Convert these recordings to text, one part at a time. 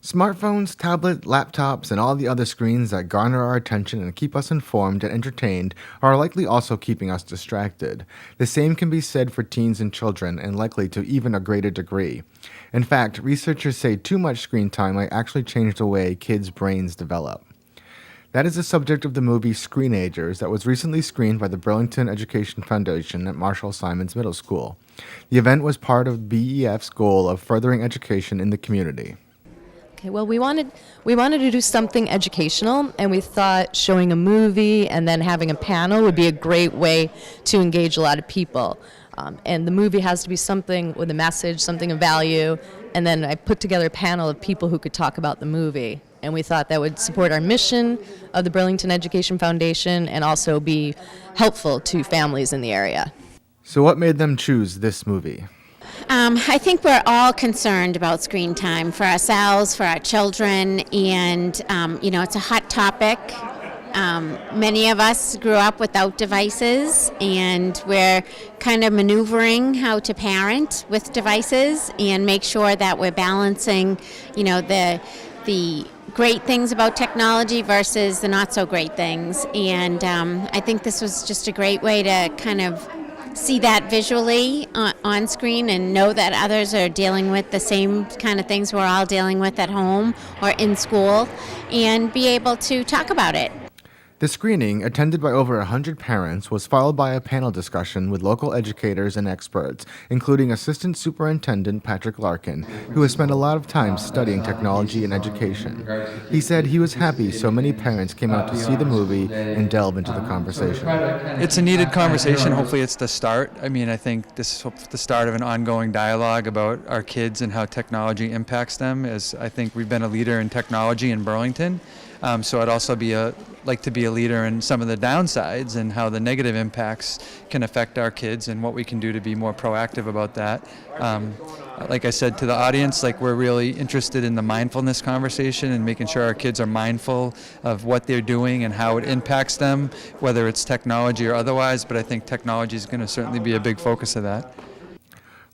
Smartphones, tablets, laptops, and all the other screens that garner our attention and keep us informed and entertained are likely also keeping us distracted. The same can be said for teens and children, and likely to even a greater degree. In fact, researchers say too much screen time might actually change the way kids' brains develop. That is the subject of the movie Screenagers that was recently screened by the Burlington Education Foundation at Marshall Simons Middle School. The event was part of BEF's goal of furthering education in the community. Okay, well, we wanted to do something educational, and we thought showing a movie and then having a panel would be a great way to engage a lot of people. And the movie has to be something with a message, something of value, and then I put together a panel of people who could talk about the movie. And we thought that would support our mission of the Burlington Education Foundation and also be helpful to families in the area. So what made them choose this movie? I think we're all concerned about screen time for ourselves, for our children, and it's a hot topic. Many of us grew up without devices, and we're kind of maneuvering how to parent with devices and make sure that we're balancing, the great things about technology versus the not so great things. And I think this was just a great way to kind of see that visually on screen and know that others are dealing with the same kind of things we're all dealing with at home or in school, and be able to talk about it. The screening, attended by over 100 parents, was followed by a panel discussion with local educators and experts, including Assistant Superintendent Patrick Larkin, who has spent a lot of time studying technology and education. He said he was happy so many parents came out to see the movie and delve into the conversation. It's a needed conversation. Hopefully it's the start. I think this is the start of an ongoing dialogue about our kids and how technology impacts them, as I think we've been a leader in technology in Burlington. So I'd also like to be a leader in some of the downsides and how the negative impacts can affect our kids and what we can do to be more proactive about that. Like I said to the audience, we're really interested in the mindfulness conversation and making sure our kids are mindful of what they're doing and how it impacts them, whether it's technology or otherwise, but I think technology is going to certainly be a big focus of that.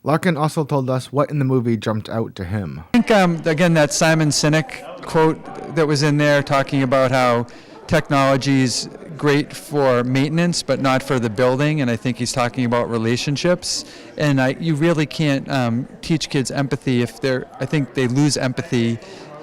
Larkin also told us what in the movie jumped out to him. I think, again, that Simon Sinek quote that was in there talking about how technology is great for maintenance but not for the building, and I think he's talking about relationships. And you really can't teach kids empathy I think they lose empathy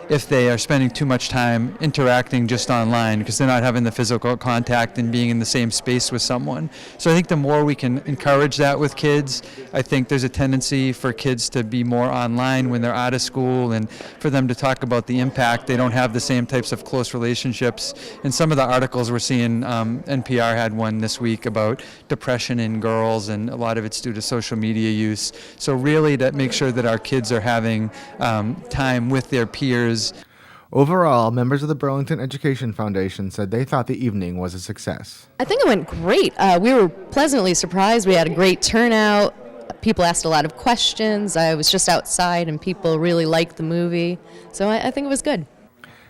if they are spending too much time interacting just online, because they're not having the physical contact and being in the same space with someone. So I think the more we can encourage that with kids, I think there's a tendency for kids to be more online when they're out of school, and for them to talk about the impact. They don't have the same types of close relationships. And some of the articles we're seeing, NPR had one this week about depression in girls, and a lot of it's due to social media use. So really to make sure that our kids are having time with their peers. Overall, members of the Burlington Education Foundation said they thought the evening was a success. I think it went great. We were pleasantly surprised. We had a great turnout. People asked a lot of questions. I was just outside and people really liked the movie. So I think it was good.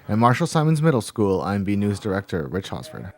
At Marshall Simons Middle School, I'm B News Director Rich Hosford.